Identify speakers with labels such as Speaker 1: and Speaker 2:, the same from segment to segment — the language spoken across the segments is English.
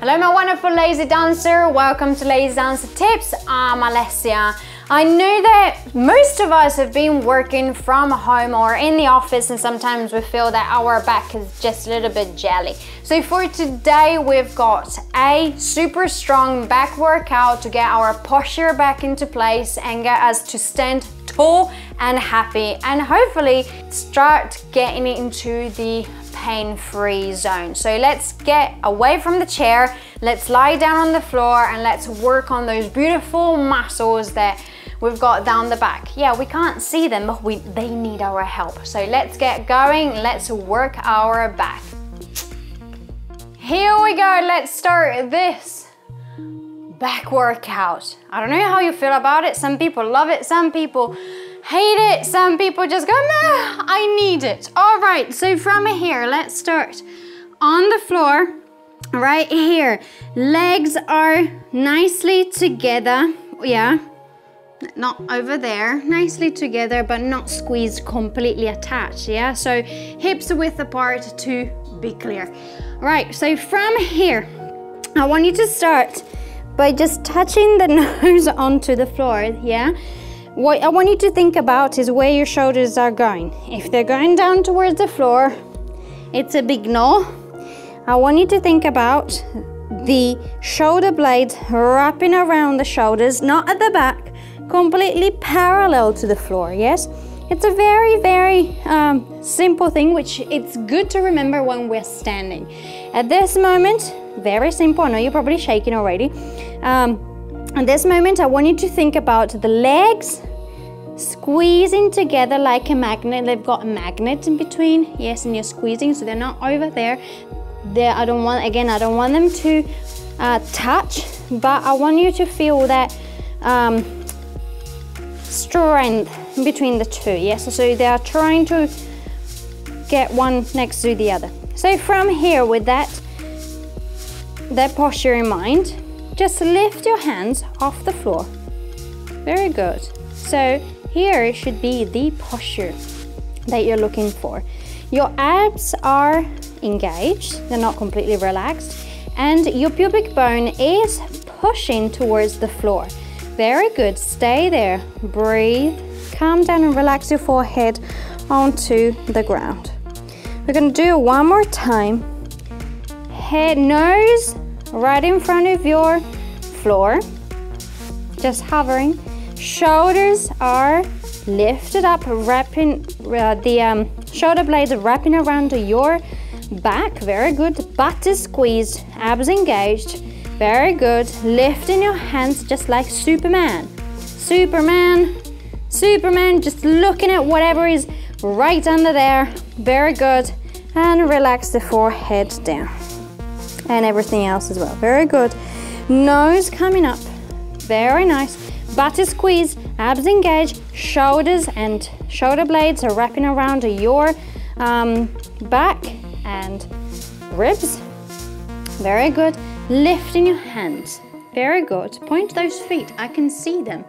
Speaker 1: Hello my wonderful lazy dancer, welcome to Lazy Dancer Tips. I'm Alessia. I know that most of us have been working from home or in the office, and sometimes we feel that our back is just a little bit jelly. So for today we've got a super strong back workout to get our posture back into place and get us to stand tall and happy, and hopefully start getting into the pain-free zone. So let's get away from the chair, let's lie down on the floor, and let's work on those beautiful muscles that we've got down the back. Yeah, we can't see them, but they need our help. So let's get going, let's work our back. Here we go, let's start this back workout. I don't know how you feel about it. Some people love it, some people hate it, some people just go, nah, I need it. All right, so from here, let's start on the floor, right here. Legs are nicely together, yeah, not over there, nicely together, but not squeezed, completely attached, yeah? So hips width apart to be clear. All right, so from here, I want you to start by just touching the nose onto the floor, yeah? What I want you to think about is where your shoulders are going. If they're going down towards the floor, it's a big no. I want you to think about the shoulder blades wrapping around the shoulders, not at the back, completely parallel to the floor, yes? It's a very, very simple thing, which it's good to remember when we're standing. At this moment, very simple, I know you're probably shaking already. At this moment, I want you to think about the legs squeezing together like a magnet. They've got a magnet in between, yes, and you're squeezing, so they're not over there. I don't want them to touch, but I want you to feel that strength between the two, yes? So they are trying to get one next to the other. So from here, with that posture in mind, just lift your hands off the floor. Very good. So here should be the posture that you're looking for. Your abs are engaged, they're not completely relaxed, and your pubic bone is pushing towards the floor. Very good, stay there, breathe, calm down and relax your forehead onto the ground. We're gonna do it one more time. Head, nose, right in front of your floor, just hovering. Shoulders are lifted up, wrapping the shoulder blades wrapping around your back. Very good. Butt is squeezed, abs engaged. Very good. Lifting your hands just like Superman. Superman, Superman, just looking at whatever is right under there. Very good. And relax the forehead down. And everything else as well. Very good. Nose coming up. Very nice. Butt is squeezed, abs engaged, shoulders and shoulder blades are wrapping around your back and ribs. Very good. Lifting your hands. Very good. Point those feet. I can see them.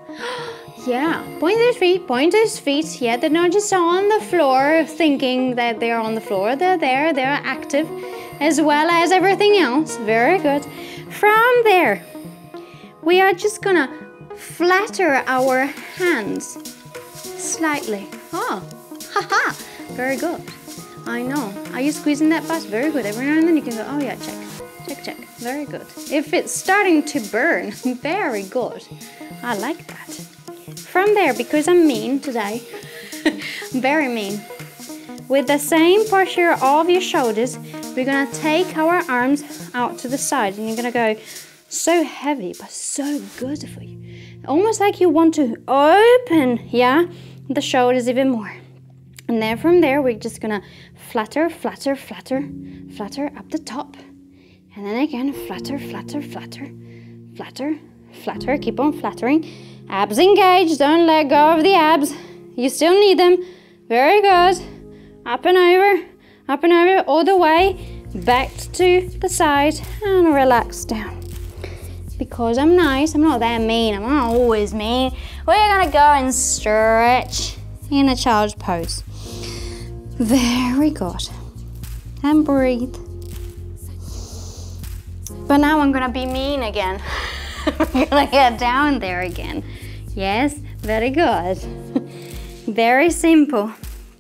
Speaker 1: Yeah. Point those feet. Point those feet. Yeah, they're not just on the floor thinking that they're on the floor. They're there. They're active as well as everything else. Very good. From there, we are just gonna flatter our hands slightly. Oh, haha, very good. I know. Are you squeezing that butt? Very good. Every now and then you can go, oh yeah, check, check, check. Very good. If it's starting to burn, very good. I like that. From there, because I'm mean today, very mean. With the same posture of your shoulders, we're gonna take our arms out to the side, and you're gonna go so heavy, but so good for you. Almost like you want to open, yeah, the shoulders even more. And then from there, we're just gonna flatter, flatter, flatter, flatter up the top. And then again, flatter, flatter, flatter, flatter, flatter, keep on flattering. Abs engaged, don't let go of the abs. You still need them. Very good. Up and over, all the way, back to the side, and relax down. Because I'm nice, I'm not that mean, I'm not always mean. We're gonna go and stretch in a child's pose. Very good. And breathe. But now I'm gonna be mean again. I'm gonna get down there again. Yes, very good. Very simple.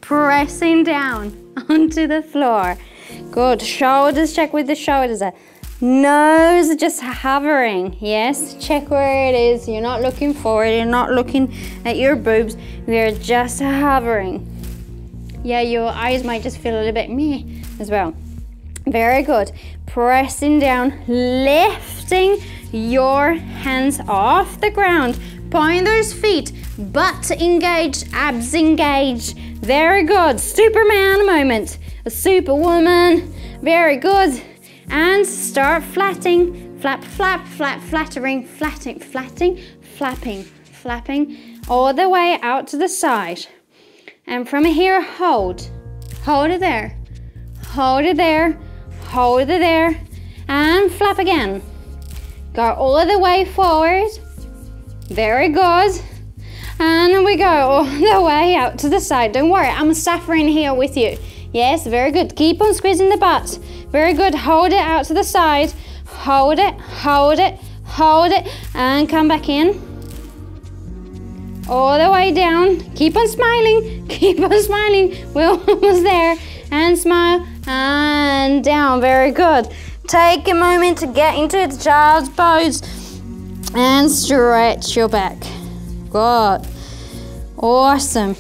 Speaker 1: Pressing down onto the floor. Good. Shoulders, check with the shoulders. Nose just hovering. Yes, check where it is. You're not looking forward. You're not looking at your boobs. They're just hovering. Yeah, your eyes might just feel a little bit meh as well. Very good. Pressing down, lifting your hands off the ground. Point those feet, butt engaged, abs engaged. Very good. Superman moment. A superwoman. Very good. And start flatting. Flap, flap, flap, flattering, flatting, flatting, flapping, flapping. All the way out to the side. And from here, hold. Hold it there. Hold it there. Hold it there. And flap again. Go all the way forward. Very good. And we go all the way out to the side. Don't worry, I'm suffering here with you. Yes, very good. Keep on squeezing the butt. Very good. Hold it out to the side. Hold it, hold it, hold it. And come back in. All the way down. Keep on smiling. Keep on smiling. We're almost there. And smile. And down. Very good. Take a moment to get into the child's pose. And stretch your back. Good. Awesome.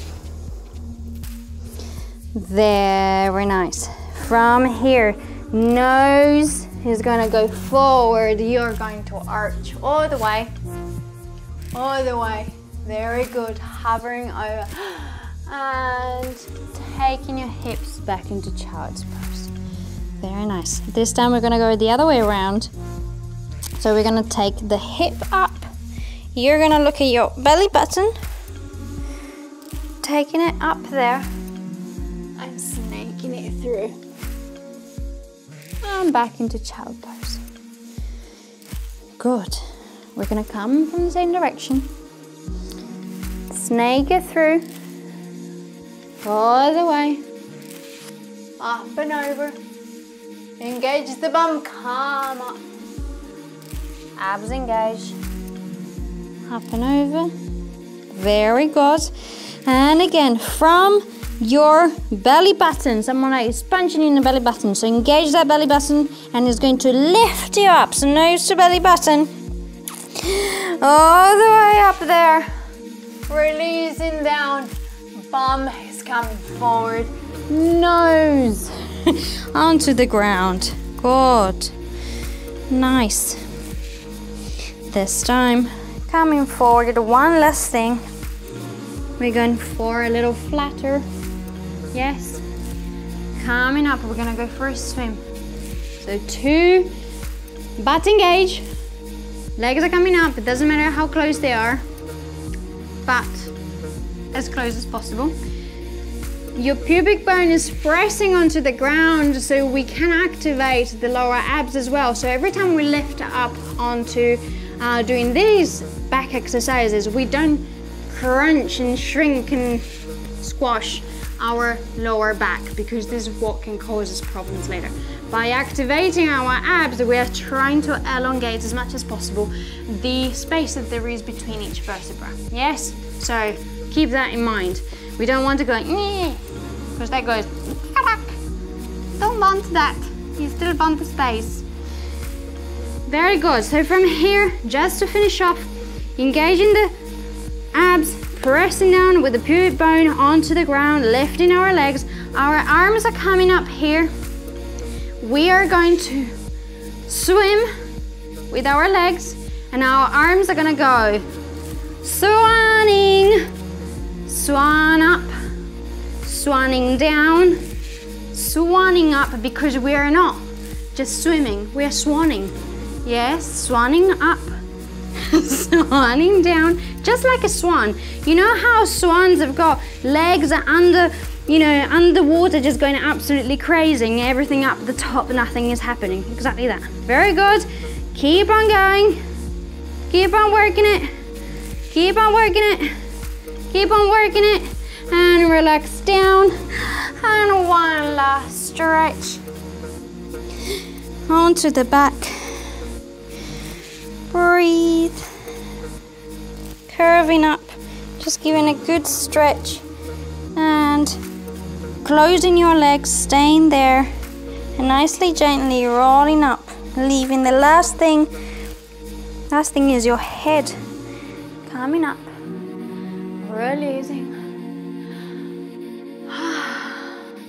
Speaker 1: Very nice. From here, nose is going to go forward. You're going to arch all the way. All the way. Very good. Hovering over. And taking your hips back into child's pose. Very nice. This time we're going to go the other way around. So we're going to take the hip up. You're going to look at your belly button. Taking it up there. And snaking it through. And back into child pose. Good. We're going to come from the same direction. Snake it through. All the way. Up and over. Engage the bum. Come up. Abs engaged. Up and over. Very good. And again, from your belly button, someone is punching in the belly button. So engage that belly button and it's going to lift you up. So nose to belly button. All the way up there. Releasing down. Bum is coming forward. Nose onto the ground. Good. Nice. This time, coming forward, one last thing. We're going for a little flatter. Yes. Coming up, we're gonna go for a swim. So 2, butt engage. Legs are coming up, it doesn't matter how close they are, but as close as possible. Your pubic bone is pressing onto the ground so we can activate the lower abs as well. So every time we lift up onto doing these back exercises, we don't crunch and shrink and squash our lower back, because this is what can cause us problems later. By activating our abs, we are trying to elongate as much as possible the space that there is between each vertebra. Yes? So keep that in mind. We don't want to go, because that goes, don't want that. You still want the space. Very good. So from here, just to finish off, engaging the abs, pressing down with the pubic bone onto the ground, lifting our legs. Our arms are coming up here. We are going to swim with our legs, and our arms are gonna go swanning, swan up, swanning down, swanning up, because we are not just swimming, we are swanning. Yes, swanning up, swanning down, just like a swan. You know how swans have got legs under, underwater, just going absolutely crazy, and everything up the top, nothing is happening. Exactly that. Very good. Keep on going. Keep on working it. Keep on working it. Keep on working it. And relax down. And one last stretch. Onto the back. Breathe. Curving up, just giving a good stretch and closing your legs, staying there, and nicely, gently rolling up, leaving the last thing is your head coming up, releasing.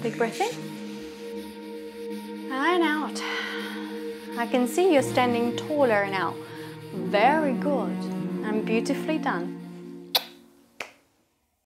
Speaker 1: Big breath in and out. I can see you're standing taller now. Very good and beautifully done.